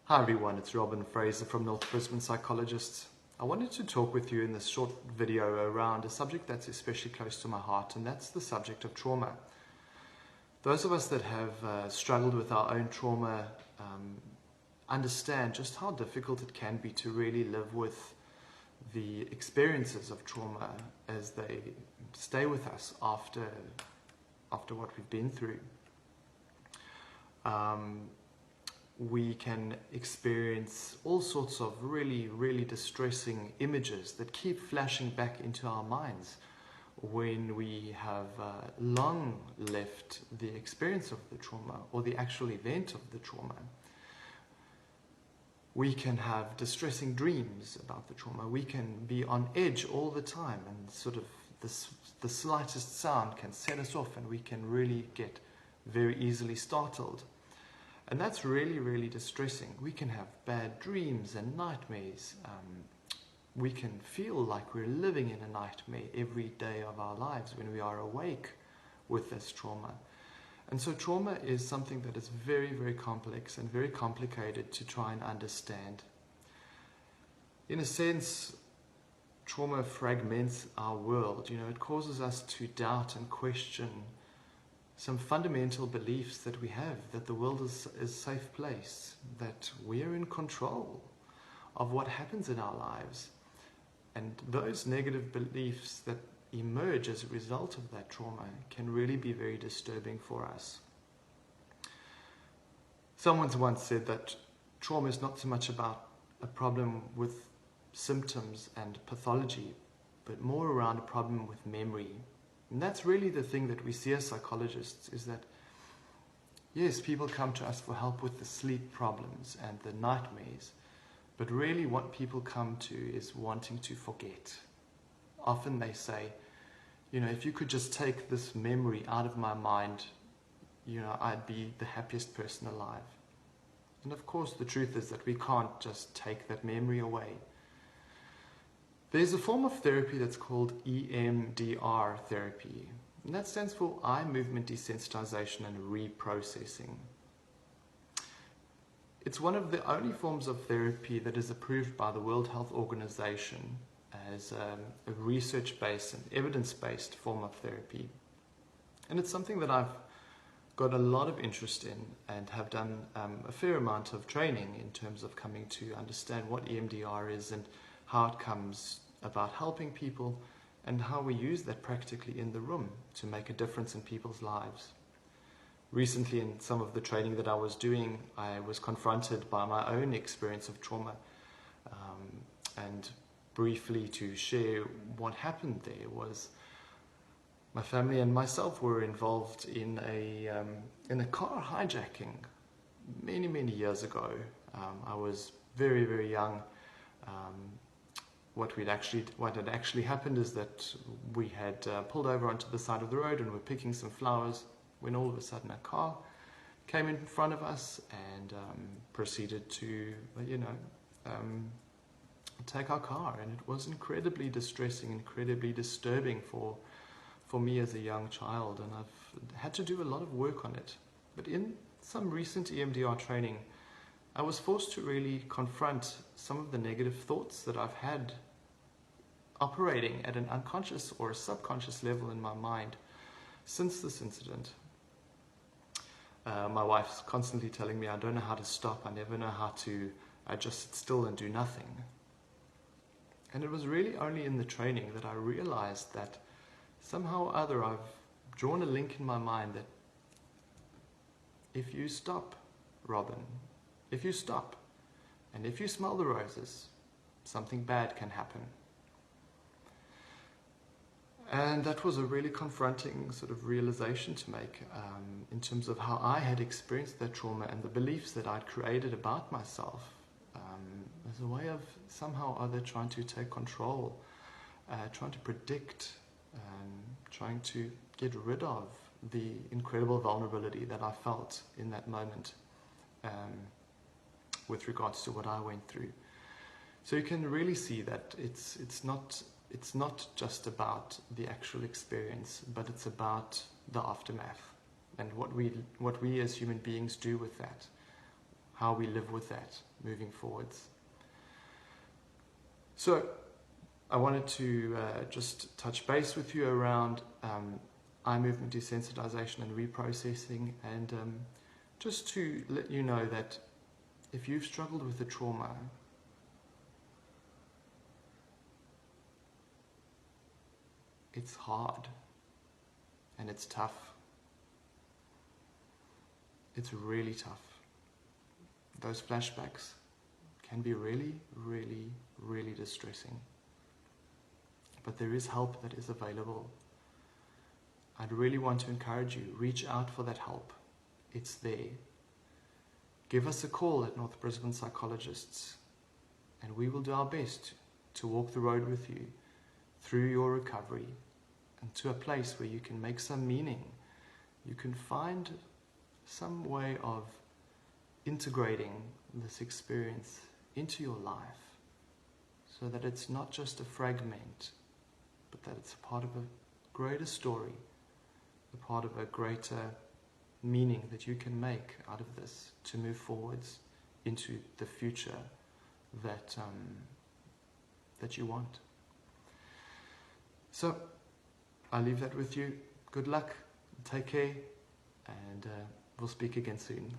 Hi everyone, it's Robin Fraser from North Brisbane Psychologists. I wanted to talk with you in this short video around a subject that's especially close to my heart, and that's the subject of trauma. Those of us that have struggled with our own trauma understand just how difficult it can be to really live with the experiences of trauma as they stay with us after what we've been through. We can experience all sorts of really distressing images that keep flashing back into our minds when we have long left the experience of the trauma or the actual event of the trauma. We can have distressing dreams about the trauma. We can be on edge all the time, and sort of the slightest sound can set us off, and we can really get very easily startled. And that's really distressing. We can have bad dreams and nightmares. We can feel like we're living in a nightmare every day of our lives when we are awake with this trauma. And so trauma is something that is very complex and very complicated to try and understand. In a sense, trauma fragments our world. It causes us to doubt and question some fundamental beliefs that we have, that the world is a safe place, that we're in control of what happens in our lives. And those negative beliefs that emerge as a result of that trauma can really be very disturbing for us. Someone once said that trauma is not so much about a problem with symptoms and pathology, but more around a problem with memory. And that's really the thing that we see as psychologists, is that yes, people come to us for help with the sleep problems and the nightmares, but really what people come to is wanting to forget. Often they say, if you could just take this memory out of my mind, I'd be the happiest person alive. And of course the truth is that we can't just take that memory away. There's a form of therapy that's called EMDR therapy, and that stands for eye movement desensitization and reprocessing. It's one of the only forms of therapy that is approved by the World Health Organization as a research-based and evidence-based form of therapy. And it's something that I've got a lot of interest in and have done a fair amount of training in terms of coming to understand what EMDR is and how it comes about helping people, and how we use that practically in the room to make a difference in people's lives. Recently, in some of the training that I was doing, I was confronted by my own experience of trauma, and briefly to share what happened there was my family and myself were involved in a car hijacking many years ago. I was very young. What had actually happened is that we had pulled over onto the side of the road and were picking some flowers when all of a sudden a car came in front of us and proceeded to take our car. And it was incredibly distressing, incredibly disturbing for me as a young child, and I've had to do a lot of work on it. But in some recent EMDR training, I was forced to really confront some of the negative thoughts that I've had operating at an unconscious or a subconscious level in my mind since this incident. My wife's constantly telling me I don't know how to stop, I never know how to just sit still and do nothing. And it was really only in the training that I realized that somehow or other I've drawn a link in my mind that if you stop, Robin, if you stop, and if you smell the roses, something bad can happen. And that was a really confronting sort of realization to make in terms of how I had experienced that trauma and the beliefs that I'd created about myself as a way of somehow or other trying to take control, trying to predict, trying to get rid of the incredible vulnerability that I felt in that moment with regards to what I went through. So you can really see that it's not just about the actual experience, but it's about the aftermath and what we as human beings do with that. how we live with that moving forwards. So I wanted to just touch base with you around eye movement desensitization and reprocessing, and just to let you know that if you've struggled with the trauma, it's hard and it's tough. It's really tough. Those flashbacks can be really, really, really distressing. But there is help that is available. I'd really want to encourage you, reach out for that help. It's there. Give us a call at North Brisbane Psychologists, and we will do our best to walk the road with you through your recovery and to a place where you can make some meaning. You can find some way of integrating this experience into your life so that it's not just a fragment, but that it's a part of a greater story, a part of a greater meaning that you can make out of this to move forwards into the future that you want. So I'll leave that with you. Good luck, take care, and we'll speak again soon.